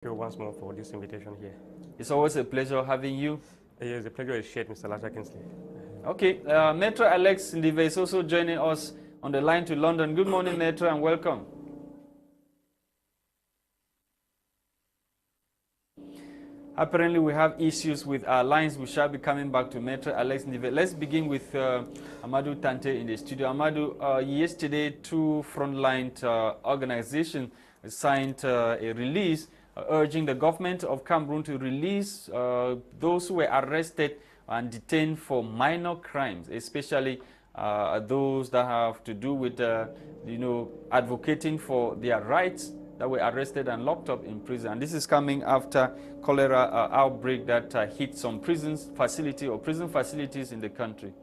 You once more for this invitation here. It's always a pleasure having you. Yes, the pleasure is shared, Mr. Lasha. Okay, Maitre Alex Ndive is also joining us on the line to London. Good morning, Maitre, and welcome. Apparently, we have issues with our lines. We shall be coming back to Maitre Alex Ndive. Let's begin with Amadou Tarnteh in the studio. Amadou, yesterday, two frontline organizations signed a release urging the government of Cameroon to release those who were arrested and detained for minor crimes, especially those that have to do with, advocating for their rights, that were arrested and locked up in prison. And this is coming after cholera outbreak that hit some prison facilities in the country.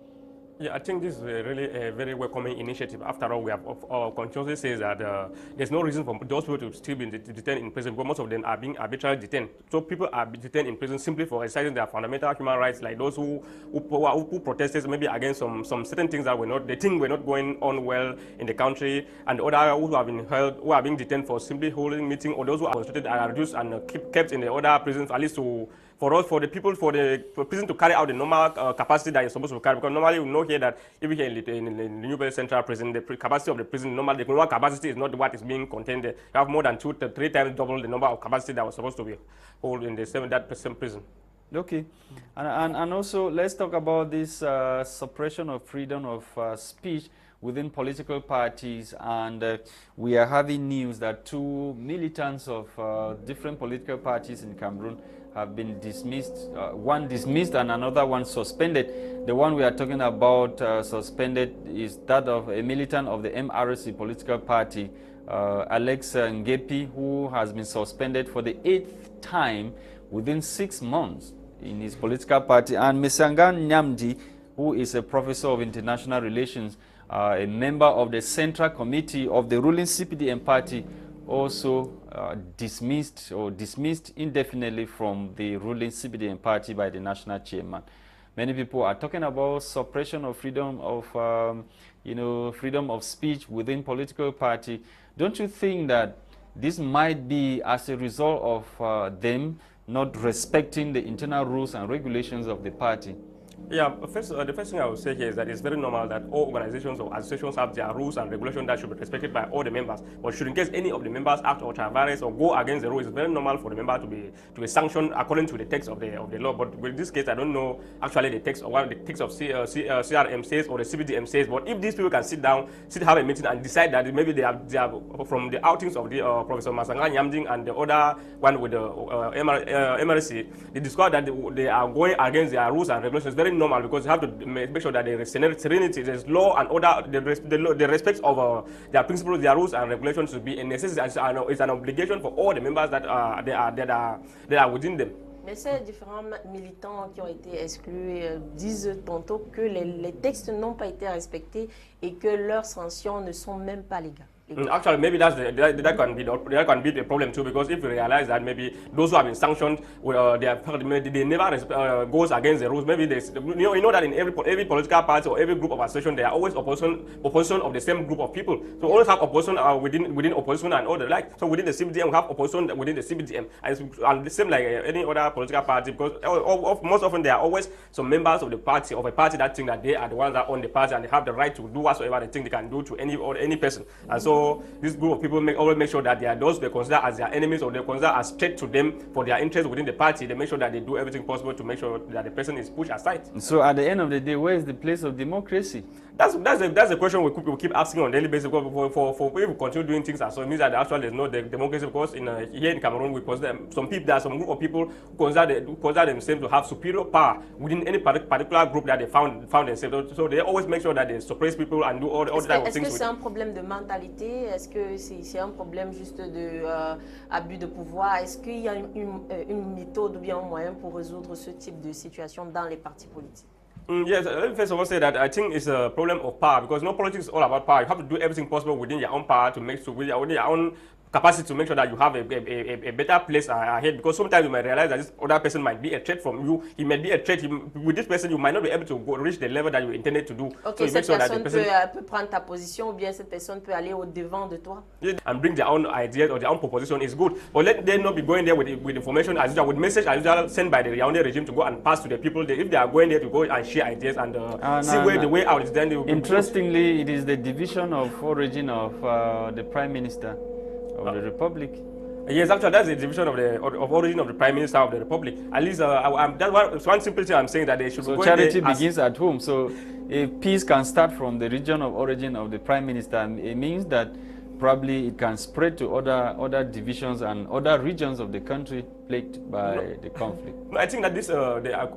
Yeah, I think this is really a very welcoming initiative. After all, we have continuously says that there's no reason for those people to still be detained in prison, because most of them are being arbitrarily detained. So people are detained in prison simply for exercising their fundamental human rights, like those who protested maybe against some certain things that they think were not going on well in the country, and other who have been held, who are being detained for simply holding meeting, or those who are constituted are reduced and kept in the other prisons, at least for the prison to carry out the normal capacity that you're supposed to carry. Because normally we know here that if we here in the New Central Prison, the capacity of the prison, the normal capacity is not what is being contained there. You have more than 2 to 3 times double the number of capacity that was supposed to be held in the same prison. Okay, and also let's talk about this suppression of freedom of speech within political parties, and we are having news that 2 militants of different political parties in Cameroon have been dismissed, one dismissed and another one suspended. The one we are talking about suspended is that of a militant of the MRC political party, Alex Ngepi, who has been suspended for the 8th time within 6 months in his political party, and Misangan Nyamdi, who is a professor of international relations, a member of the Central Committee of the ruling CPDM party, also dismissed indefinitely from the ruling CPDM party by the national chairman. Many people are talking about suppression of freedom of, freedom of speech within political party. Don't you think that this might be as a result of them not respecting the internal rules and regulations of the party? Yeah, the first thing I would say here is that it's very normal that all organizations or associations have their rules and regulations that should be respected by all the members. But should in case any of the members act or traverse or go against the rules, it's very normal for the member to be sanctioned according to the text of the law. But with this case, I don't know actually the text or what the text of CRM says or the CBDM says. But if these people can sit down, have a meeting and decide that maybe they have from the outings of the Professor Masanga Nyamding and the other one with the MRC, they discover that they are going against their rules and regulations. Very normal, because you have to make sure that there is serenity, there's law and order, the respect of their principles, their rules and regulations should be a necessity. It's an obligation for all the members that are within them. Mais ces différents militants qui ont été exclus disent tantôt que les textes n'ont pas été respectés et que leurs sanctions ne sont même pas légales. Actually, maybe that can be the problem too, because if you realize that maybe those who have been sanctioned, they never goes against the rules. Maybe you know that in every political party or every group of association, there are always opposition of the same group of people. So always have opposition within opposition and all the like. So within the CBDM, we have opposition within the CBDM, and the same like any other political party, because most often there are always some members of the party of a party that think that they are the ones that own the party and they have the right to do whatsoever they think they can do to any person. And so this group of people always make sure that they are those they consider as their enemies or they consider as threat to them for their interests within the party. They make sure that they do everything possible to make sure that the person is pushed aside. So at the end of the day, where is the place of democracy? That's the question we keep asking on a daily basis. For if we continue doing things as so, it means that actually there's no democracy. Because here in Cameroon, we consider there are some group of people who consider themselves to have superior power within any particular group that they found themselves. So they always make sure that they suppress people and do all types of things. Est-ce que c'est un problème de mentalité? Est-ce que c'est un problème juste de abus de pouvoir? Est-ce qu'il y a une méthode ou bien un moyen pour résoudre ce type de situation dans les partis politiques? Yes, let me first of all say that I think it's a problem of power, because no politics is all about power. You have to do everything possible within your own power to make sure with your own capacity to make sure that you have a better place ahead, because sometimes you might realize that this other person might be a threat from you. He might be a threat. With this person, you might not be able to reach the level that you intended to do. Ok, so cette sure personne peut prendre ta position, ou bien cette personne peut aller au devant de toi. And bring their own ideas or their own proposition is good. But let them not be going there with information as usual, with message as usual sent by the Yaoundé regime to go and pass to the people. If they are going there to go and share ideas and see where the way out is, then they will be interestingly, it is the division of origin of the Prime Minister of the Republic. Yes, actually, that's the division of origin of the Prime Minister of the Republic. At least that's one simple thing I'm saying, that they should. So charity begins at home. So if peace can start from the region of origin of the Prime Minister, it means that probably it can spread to other divisions and other regions of the country plagued by the conflict. No, I think that this the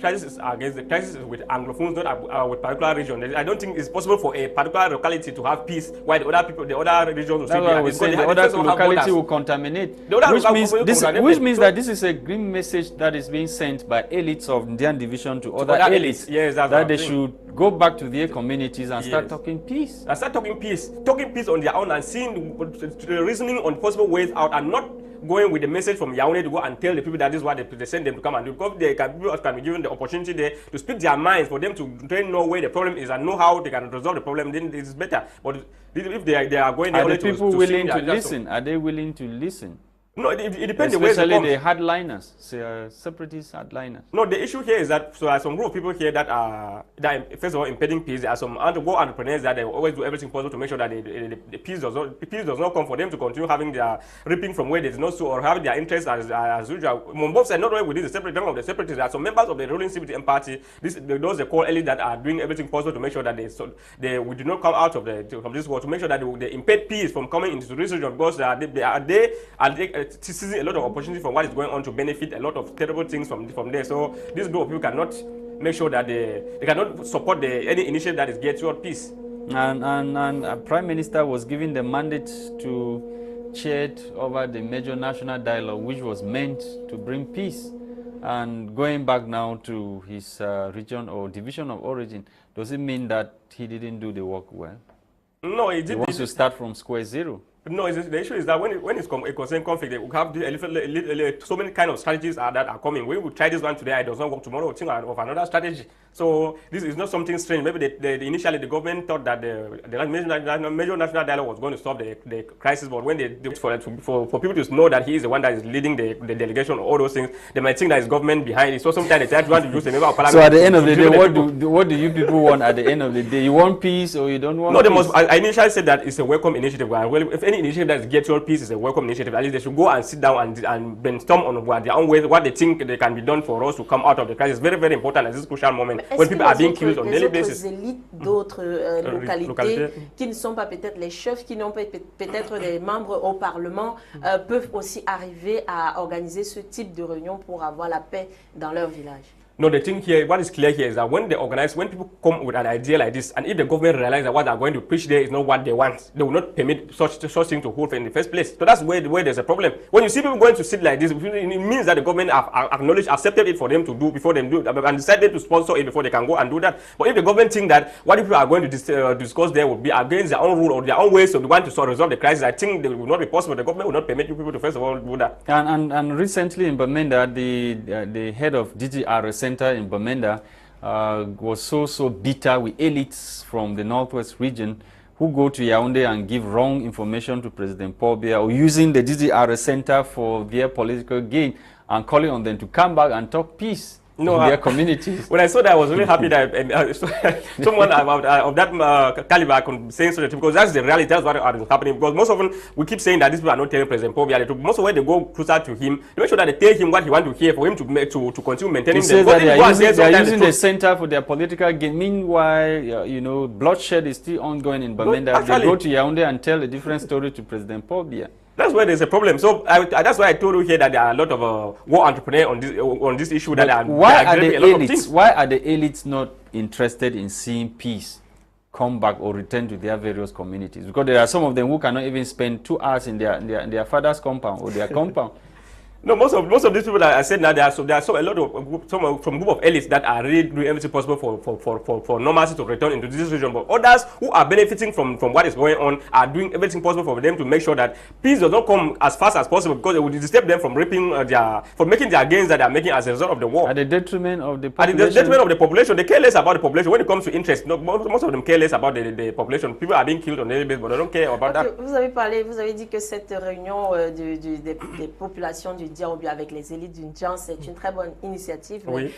crisis against the crisis with Anglophones, not with particular region. I don't think it's possible for a particular locality to have peace while the other regions will say the other locality will contaminate. Which means that this is a grim message that is being sent by elites of Indian division to other elites. Yes, that's that they should go back to their communities and start talking peace. And start talking peace on their own, and seeing the reasoning on possible ways out, and not going with the message from Yaoundé to go and tell the people that this is what they send them to come and do. Because people can be given the opportunity there to speak their minds, for them to know where the problem is and know how they can resolve the problem, then it's better. But if they are going there, are the people willing to listen? Are they willing to listen? No, it depends. Especially the hardliners, separatist hardliners. No, the issue here is that there are some group of people here that are first of all impeding peace. There are some entrepreneurs that they always do everything possible to make sure that the peace does not come, for them to continue having their reaping from where there's no so, or having their interests as usual. On both sides, not only within the separatists, there are some members of the ruling CPTM party. Those they call elites that are doing everything possible to make sure that we do not come out of from this war, to make sure that they impede peace from coming into this region, because they are seizing a lot of opportunity from what is going on to benefit a lot of terrible things from there. So this group of people cannot make sure that they cannot support any initiative that is geared toward peace. And a Prime Minister was given the mandate to chair over the major national dialogue, which was meant to bring peace. And going back now to his region or division of origin, does it mean that he didn't do the work well? No, he didn't. He wants to start from square zero. No, the issue is that when it's a concern conflict, they will have so many kind of strategies that are coming. We will try this one today, it does not work tomorrow, think of another strategy. So this is not something strange. Maybe initially the government thought that the major national dialogue was going to solve the crisis, but when they did for people to know that he is the one that is leading the delegation, all those things, they might think that it's government behind it. So sometimes they try to want to use the member of parliament. So at the end of the day, what do you people want at the end of the day? You want peace or you don't want peace? I initially said that it's a welcome initiative. Well, if any initiative that gets your peace is a welcome initiative, at least they should go and sit down and brainstorm on their own ways, what they think they can be done for us to come out of the crisis. Very, very important at this crucial moment when people are being killed on a daily basis. Les élites d'autres localités qui ne sont pas peut-être les chefs, qui n'ont pas peut-être des membres au Parlement, peuvent aussi arriver à organiser ce type de réunion pour avoir la paix dans leur village. No, the thing here, what is clear here is that when people come with an idea like this, and if the government realizes that what they're going to preach there is not what they want, they will not permit such thing to hold in the first place. So that's where there's a problem. When you see people going to sit like this, it means that the government have accepted it for them to do before they do, and decided to sponsor it before they can go and do that. But if the government think that what people are going to discuss there will be against their own rule or their own ways of want to resolve the crisis, I think it will not be possible. The government will not permit you people to first of all do that. And recently in Bamenda, the head of DGR Center in Bamenda was so bitter with elites from the northwest region who go to Yaoundé and give wrong information to President Paul Biya, or using the DGR Center for their political gain, and calling on them to come back and talk peace in their communities. When I saw that, I was really happy that someone of that caliber can say such a thing, because that's the reality. That's what is happening. Because most often we keep saying that these people are not telling President Paul Biya. Most of when they go closer to him, they make sure that they tell him what he wants to hear for him to continue maintaining them. They are using the center for their political gain. Meanwhile, bloodshed is still ongoing in Bamenda. They go to Yaoundé and tell a different story to President Paul Biya. That's where there's a problem. So that's why I told you here that there are a lot of war entrepreneurs on this issue. But that why are the elites not interested in seeing peace come back or return to their various communities? Because there are some of them who cannot even spend 2 hours in their father's compound or their compound. No, most of these people that I said now, there are a lot of from group of elites that are really doing everything possible for normalcy to return into this region. But others who are benefiting from what is going on are doing everything possible for them to make sure that peace does not come as fast as possible, because it will disturb them from making their gains that they are making as a result of the war. At the detriment of the population. At the detriment of the population. They care less about the population when it comes to interest. No, most of them care less about the population. People are being killed on a daily basis, but they don't care about that. Vous avez dit que cette réunion des populations du Diaobi avec les élites du Ndjan, c'est une très bonne initiative. Oui.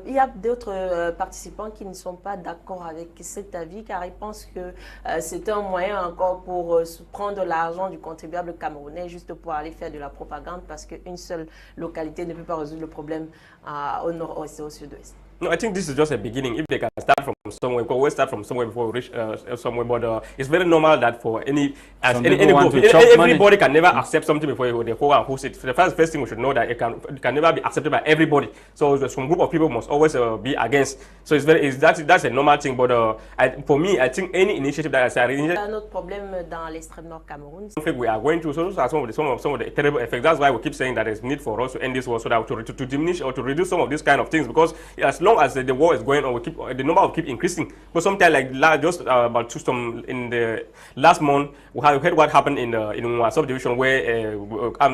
Il y a d'autres participants qui ne sont pas d'accord avec cet avis, car ils pensent que c'est un moyen encore pour prendre l'argent du contribuable camerounais juste pour aller faire de la propagande, parce qu'une seule localité ne peut pas résoudre le problème au nord-ouest et au sud-ouest. No, I think this is just a beginning. If they can start from somewhere, because we start from somewhere before we reach somewhere. But it's very normal that for any group, everybody can never accept something before they go and host it. So the first thing we should know that it can never be accepted by everybody. So some group of people must always be against. So that's a normal thing. But for me, I think any initiative that I say, un autre problème dans l'extrême nord Cameroun. We are going through. So those are some of the terrible effects. That's why we keep saying that there's need for us to end this war, so that to diminish or to reduce some of these kind of things, because as long as the war is going on, the number will keep increasing. But sometimes, like just about in the last month, we have heard what happened in one subdivision where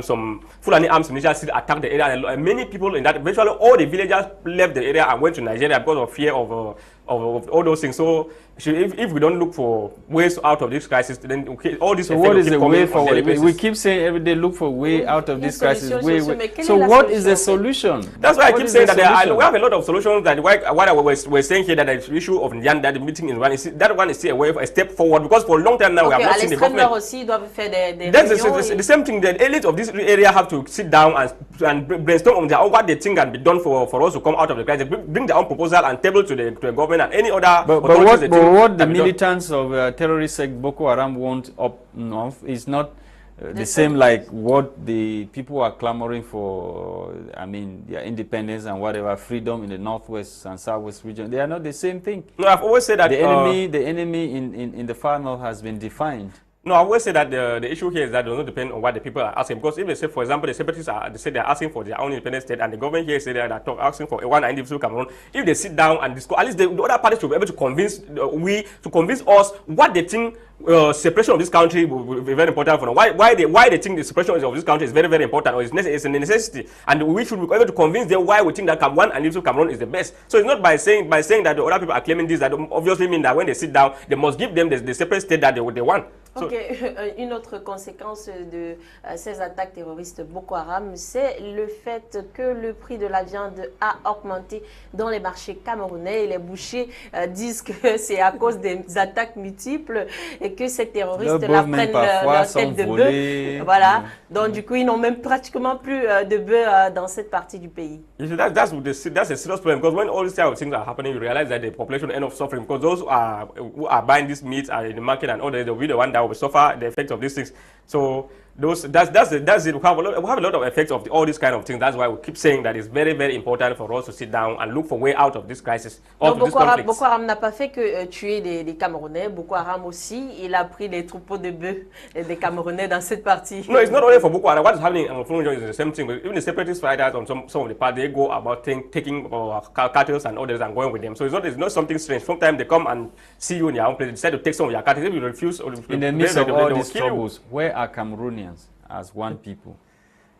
some Fulani arms militias attacked the area, and many people in that, virtually all the villagers left the area and went to Nigeria because of fear of all those things. So if we don't look for ways out of this crisis, then all this. So what is the way forward? We keep saying every day, look for way out of this crisis. So what is the solution? That's why I keep saying that we have a lot of solutions. That what we're saying here, that the issue of Ndian, that the meeting in one is still a step forward, because for a long time now we have not seen the government. That's the same thing. The elite of this area have to sit down and brainstorm on their own what they think can be done for us to come out of the crisis. Bring their own proposal and table to the government and any other. But what the militants of terrorist sect Boko Haram want up north is not the same like what the people are clamoring for. I mean, their independence and whatever, freedom in the northwest and southwest region. They are not the same thing. No, I've always said that the enemy in the far north has been defined. No, I always say that the issue here is that it does not depend on what the people are asking. Because if they say, for example, the separatists say they're asking for their own independent state, and the government here say they're asking for one individual Cameroon, if they sit down and discuss, at least the other parties should be able to convince us what they think separation of this country will be very important for them. Why they think the separation of this country is very, very important, or it's a necessity, and we should be able to convince them why we think that one individual Cameroon is the best. So it's not by saying that the other people are claiming this, that obviously mean that when they sit down, they must give them the separate state that they want. Ok, une autre conséquence de ces attaques terroristes Boko Haram, c'est le fait que le prix de la viande a augmenté dans les marchés camerounais, et les bouchers disent que c'est à cause des attaques multiples et que ces terroristes la prennent leur tête de bœuf. Voilà, donc du coup ils n'ont même pratiquement plus de bœuf dans cette partie du pays. That's a serious problem, because when all these type of things are happening, you realize that the population end up suffering, because those who are buying this meat are in the market, and others, they'll be the one that will suffer the effects of these things. So that's it. We have a lot of effects of all these kind of things. That's why we keep saying that it's very, very important for us to sit down and look for way out of this crisis. Boko Haram n'a pas fait que tuer des Camerounais. Boko Haram aussi, il a pris les troupeaux de bœufs des Camerounais dans cette partie. No, it's not only for Boko Haram. What is happening in Bomotonguina is the same thing. Even the separatist fighters on some of the parts, they go about taking cattle and others and going with them. So it's not something strange. Sometimes they come and see you in your own place, they decide to take some of your cattle. If you refuse, in the midst of all these troubles, where are Cameroonians as one people?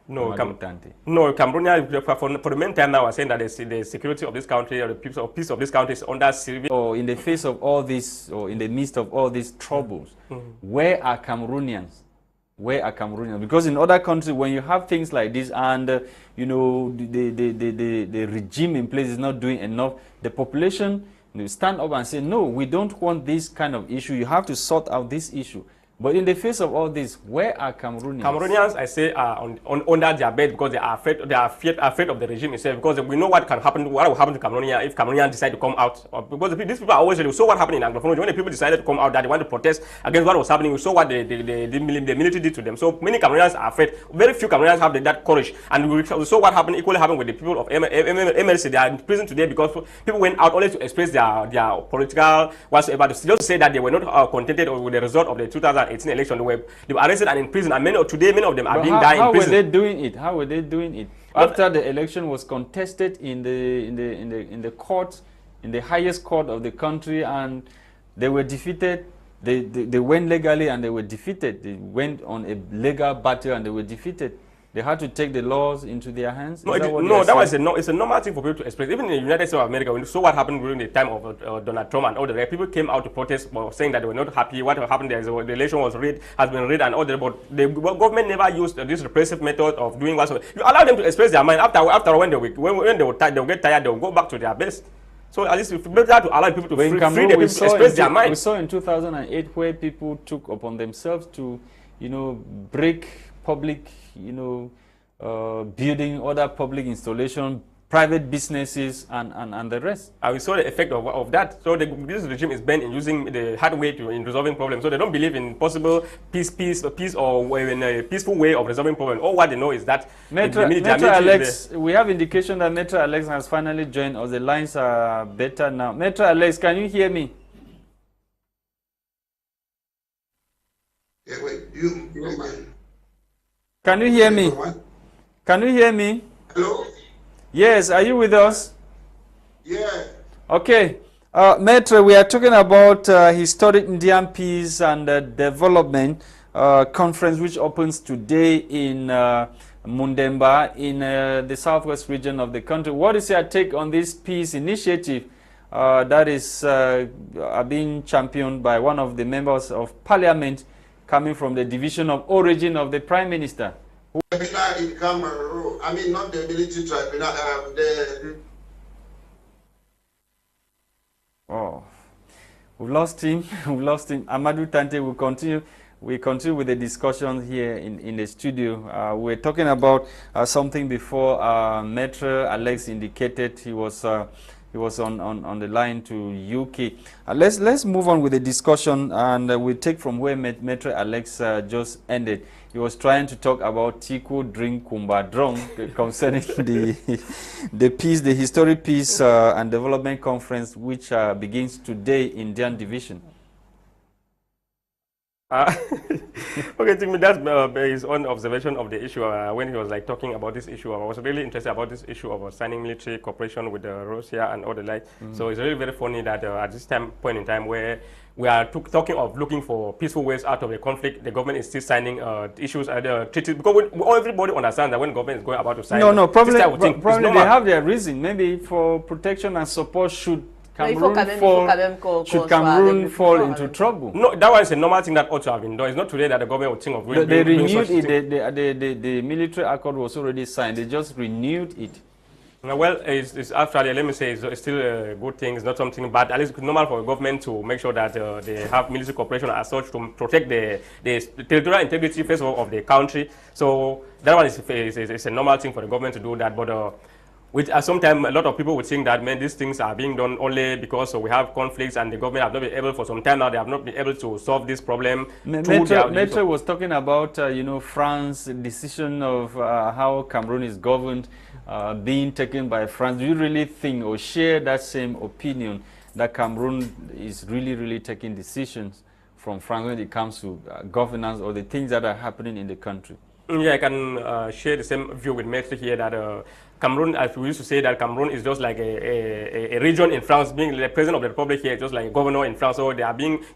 No, Cameroonians, for the meantime now, are saying that the security of this country, or the peace of this country is under serious. Or in the face of all this, or in the midst of all these troubles, where are Cameroonians? Where are Cameroonians? Because in other countries, when you have things like this, and you know the regime in place is not doing enough, the population stand up and say, no, we don't want this kind of issue. You have to sort out this issue. But in the face of all this, where are Cameroonians? Cameroonians, I say, are under their bed, because they are afraid of the regime itself, because we know what will happen to Cameroonians if Cameroonians decide to come out. Because these people are always ready. We saw what happened in Anglophone. When the people decided to come out, that they want to protest against what was happening, we saw what the military did to them. So many Cameroonians are afraid. Very few Cameroonians have that courage. And we saw what equally happened with the people of MLC. They are in prison today because people went out only to express their political whatsoever. Just to say that they were not contented with the result of the 2018 election. They were arrested and in prison, and today many of them are being dying in prison. How were they doing it? How were they doing it? After the election was contested in the court, in the highest court of the country, and they were defeated. They went legally and they were defeated. They went on a legal battle and they were defeated. They had to take the laws into their hands. No, it's a normal thing for people to express. Even in the United States of America, when you saw what happened during the time of Donald Trump and all the rest, people came out to protest, saying that they were not happy. What happened there is the election was rigged, has been rigged, and all that. But the government never used this repressive method of doing whatsoever. You allow them to express their mind. After when they get tired, they will go back to their base. So at least it's better to allow people to free them to express their mind. We saw in 2008 where people took upon themselves to, break public, building other public installation, private businesses, and the rest. And we saw the effect of that. So this regime is bent in using the hard way in resolving problems. So they don't believe in possible peace or in a peaceful way of resolving problems. All what they know is that Maitre Alex, we have indication that Maitre Alex has finally joined us. The lines are better now. Maitre Alex, can you hear me? Yeah, wait, you don't mind. Can you hear me? Can you hear me? Hello? Yes, are you with us? Yeah. Okay. Maitre, we are talking about historic Indian peace and development conference which opens today in Mundemba in the southwest region of the country. What is your take on this peace initiative that is being championed by one of the members of parliament coming from the division of origin of the Prime Minister? I mean, not the military tribunal, Oh, we've lost him. We've lost him. Amadou Tarnteh will continue. We continue with the discussion here in the studio. We're talking about something before Maitre Alex indicated he was on the line to UK. Let's move on with the discussion, and we'll take from where Maitre Alex just ended. He was trying to talk about Tiku Drink Kumba Drong concerning the peace, the historic peace and development conference, which begins today in Indian Division. Okay, to me, that's his own observation of the issue. When he was talking about this issue, I was really interested about this issue of signing military cooperation with Russia and all the like. So it's really very funny that at this point in time where we are talking of looking for peaceful ways out of the conflict, the government is still signing issues and treaties, because everybody understands that when government is going about to sign, probably they have their reason, maybe for protection and support should Cameroon fall into trouble. No, that one is a normal thing that ought to have been done. It's not today that the government would think of doing They renewed it. The military accord was already signed. They just renewed it. Well, it's actually, let me say, it's still a good thing. It's not something bad. At least it's normal for a government to make sure that they have military cooperation as such to protect the territorial integrity, first of all, of the country. So that one is a normal thing for the government to do that. But sometimes a lot of people would think that, man, these things are being done only because we have conflicts and the government have not been able, for some time now, they have not been able to solve this problem. Maitre was talking about, France's decision of how Cameroon is governed being taken by France. Do you really think or share that same opinion that Cameroon is really taking decisions from France when it comes to governance or the things that are happening in the country? Yeah, I can share the same view with Maitre here that Cameroon, as we used to say, that Cameroon is just like a region in France, being the president of the republic here, just like a governor in France. So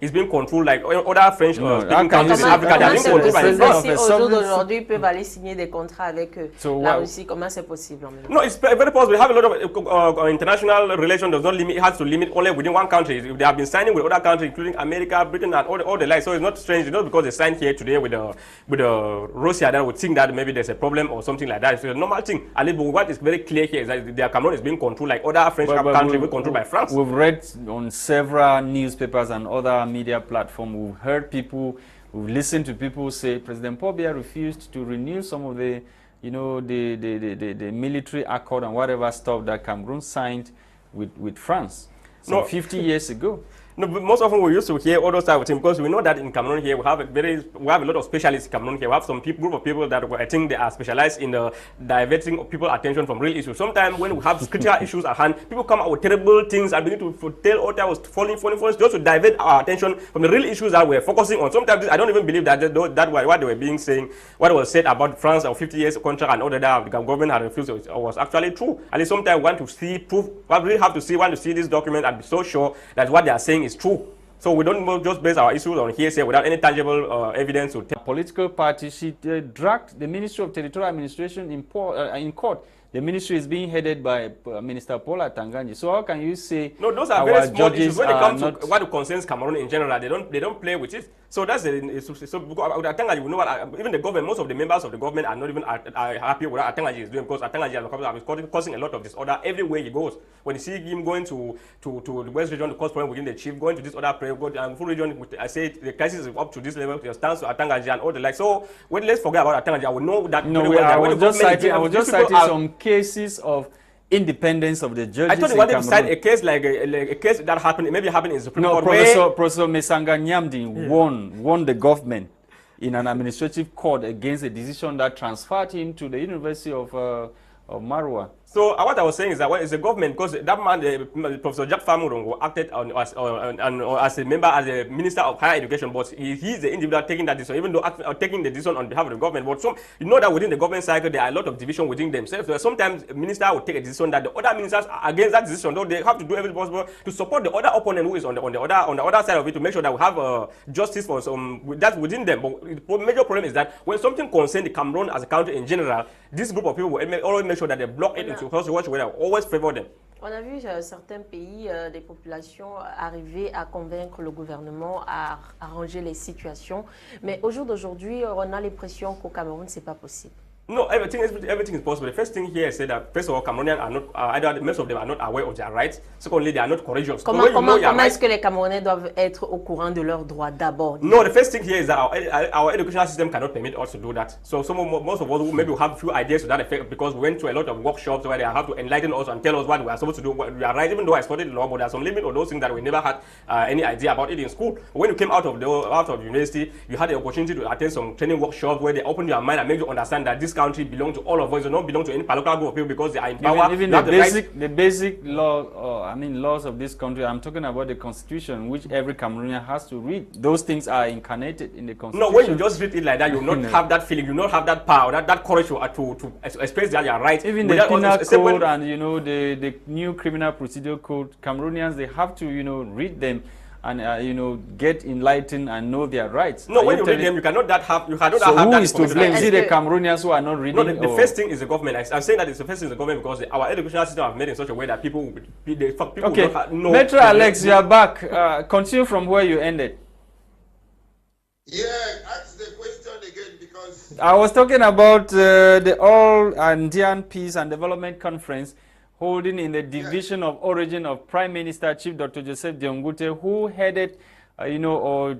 he's being controlled like other French speaking countries in Africa. They are being controlled by France. Si aujourd'hui ils peuvent aller signer des contrats avec la Russie, comment c'est possible? No, it's very possible. We have a lot of international relations. Does not limit. It has to limit only within one country. They have been signing with other countries, including America, Britain, and all the like. So it's not strange. It's not because they signed here today with Russia that would think that maybe there's a problem or something like that. It's a normal thing. At least what is very clear here is that their Cameroon is being controlled like other French countries, controlled by France. We've read on several newspapers and other media platforms. We've heard people, we've listened to people say President Paul Biya refused to renew some of the, the military accord and whatever stuff that Cameroon signed with France 50 years ago. No, but most often we used to hear all those type of things because we know that in Cameroon here we have a lot of specialists in Cameroon here. We have some group of people that I think they are specialized in diverting people's attention from real issues. Sometimes when we have critical issues at hand, people come out with terrible things and begin to tell all that was falling just to divert our attention from the real issues that we're focusing on. Sometimes I don't even believe that what they were being saying, what was said about France or 50 years contract and all that the government had refused was actually true. At least sometimes we want to see proof. We really have to want to see this document and be so sure that what they are saying is true. So we don't just base our issues on hearsay without any tangible evidence. Political party, she dragged the Ministry of Territorial Administration in court. The ministry is being headed by Minister Paula Tanganyi. So how can you say no? Those are very small issues when it comes to what concerns Cameroon in general. They don't play with it. So that's Tanganyi. You know what? Even the government, most of the members of the government are not even happy with what Tanganyi is doing because Tanganyi is causing a lot of disorder everywhere he goes. When you see him going to the West region to cause problem within the chief, going to this other place, full region, I say the crisis is up to this level. It stands to Tanganyi and all the like. So let's forget about Tanganyi. I will know that. No, I was just citing some cases of independence of the judges. I thought you wanted to cite a case like a case that happened, maybe happened in Supreme Court. Professor Mesanga Nyamdi won the government in an administrative court against a decision that transferred him to the University of Marwa. So what I was saying is that it's the government, because that man, Professor Jack Famurongo, acted as a member, as a minister of higher education, but he's the individual taking that decision, even though taking the decision on behalf of the government. But you know that within the government cycle, there are a lot of division within themselves. So sometimes a minister will take a decision that the other ministers are against that decision, though they have to do everything possible to support the other opponent who is on the other side of it, to make sure that we have justice for some that's within them. But the major problem is that when something concerns the Cameroon as a country in general, this group of people will always make sure that they block it into always favor them. On a vu certains pays, des populations arriver à convaincre le gouvernement à arranger les situations. Mais au jour d'aujourd'hui, on a l'impression qu'au Cameroun, ce n'est pas possible. No, everything is possible. The first thing here is that, first of all, Cameroonians are not, either most of them are not aware of their rights. Secondly, they are not courageous. Comment est-ce que les Camerounais doivent être au courant de leurs droits d'abord? No, the first thing here is that our educational system cannot permit us to do that. So most of us who maybe have a few ideas to that effect, because we went to a lot of workshops where they have to enlighten us and tell us what we are supposed to do, what we are right. Even though I studied law, but there are some limits on those things that we never had any idea about it in school. When you came out of university, you had the opportunity to attend some training workshops where they opened your mind and made you understand that this country belongs to all of us. It don't belong to any local group of people because they are in power. Even the basic law, laws of this country. I'm talking about the constitution, which every Cameroonian has to read. Those things are incarnated in the constitution. No, when you just read it like that, you will not have that feeling. You will not have that power, that courage to express that you are right. Even the penal code and the new criminal procedure code, Cameroonians, they have to read them and get enlightened and know their rights. No, when you read them, you cannot have that. So who is to blame? Is it the Cameroonians who are not reading? No, the first thing is the government. I'm saying that it's the first thing is the government because our educational system have made in such a way that people okay. don't know. Maitre Alex, you are back. Continue from where you ended. Yeah, ask the question again because I was talking about the All-Andean Peace and Development Conference holding in the division of origin of Prime Minister Chief Dr. Joseph Diongute, who headed, or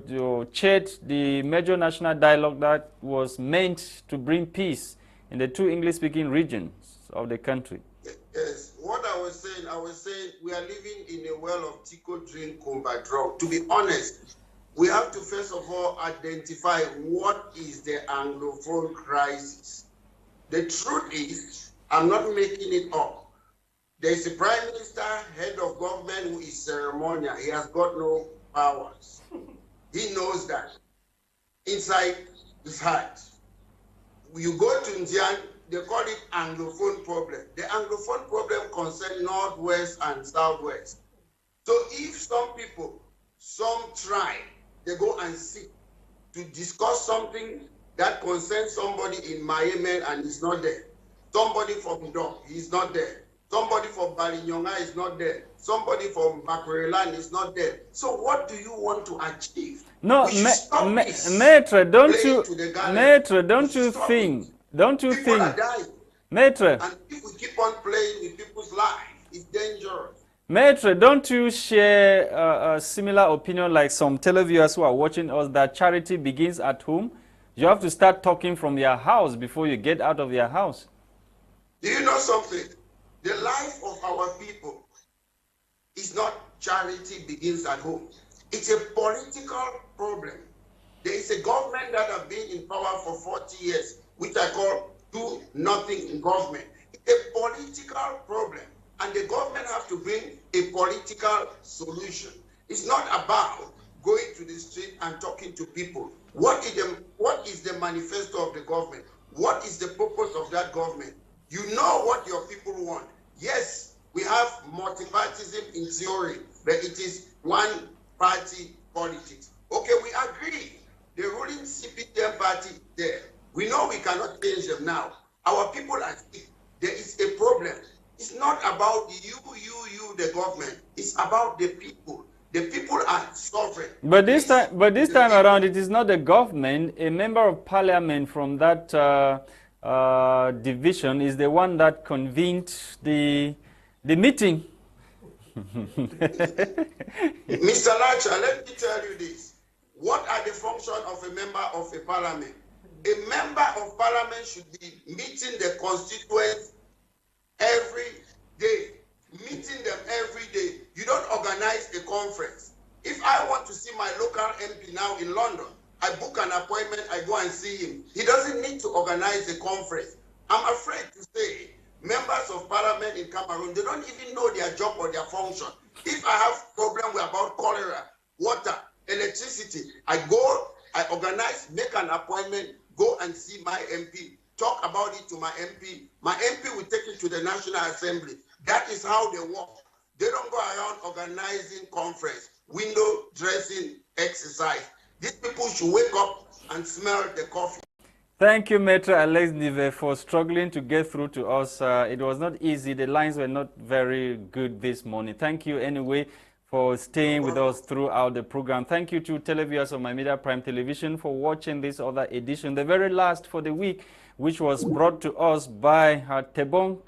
chaired the major national dialogue that was meant to bring peace in the two English-speaking regions of the country. Yes, what I was saying, we are living in a well of Tico drink, Kumba draw. To be honest, we have to first of all identify what is the Anglophone crisis. The truth is, I'm not making it up. There is a prime minister, head of government who is ceremonial. He has got no powers. He knows that. Inside his heart. You go to Ndive, they call it Anglophone problem. The Anglophone problem concerns Northwest and Southwest. So if some people, some tribe, they go and seek to discuss something that concerns somebody in Miami and he's not there. Somebody from Dog, he's not there. Somebody from Balinyonga is not there. Somebody from Bakwereland is not there. So what do you want to achieve? No, Maitre, don't you think, Maitre, and if we keep on playing with people's lives, it's dangerous. Maitre, don't you share a similar opinion like some televiewers who are watching us that charity begins at home? You have to start talking from your house before you get out of your house. Do you know something? The life of our people is not charity begins at home. It's a political problem. There is a government that has been in power for 40 years, which I call do nothing government. It's a political problem, and the government have to bring a political solution. It's not about going to the street and talking to people. What is the manifesto of the government? What is the purpose of that government? You know what your people want. Yes, we have multipartism in theory, but it is one-party politics. Okay, we agree. The ruling CPTM party there. We know we cannot change them now. Our people are sick. There is a problem. It's not about you, the government. It's about the people. The people are sovereign. But this time around, it is not the government. A member of parliament from that division is the one that convened the meeting. Mr. Lasha, let me tell you this. What are the functions of a member of a parliament? A member of parliament should be meeting the constituents every day. Meeting them every day. You don't organize a conference. If I want to see my local MP now in London, I book an appointment, I go and see him. He doesn't need to organize a conference. I'm afraid to say members of parliament in Cameroon, they don't even know their job or their function. If I have problem about cholera, water, electricity, I go, I organize, make an appointment, go and see my MP, talk about it to my MP. My MP will take it to the National Assembly. That is how they work. They don't go around organizing conference, window dressing exercise. These people should wake up and smell the coffee. Thank you, Maitre Alex Ndive, for struggling to get through to us. It was not easy. The lines were not very good this morning. Thank you anyway for staying with us throughout the program. Thank you to televiewers of My Media Prime Television for watching this other edition, the very last for the week, which was brought to us by Tebong,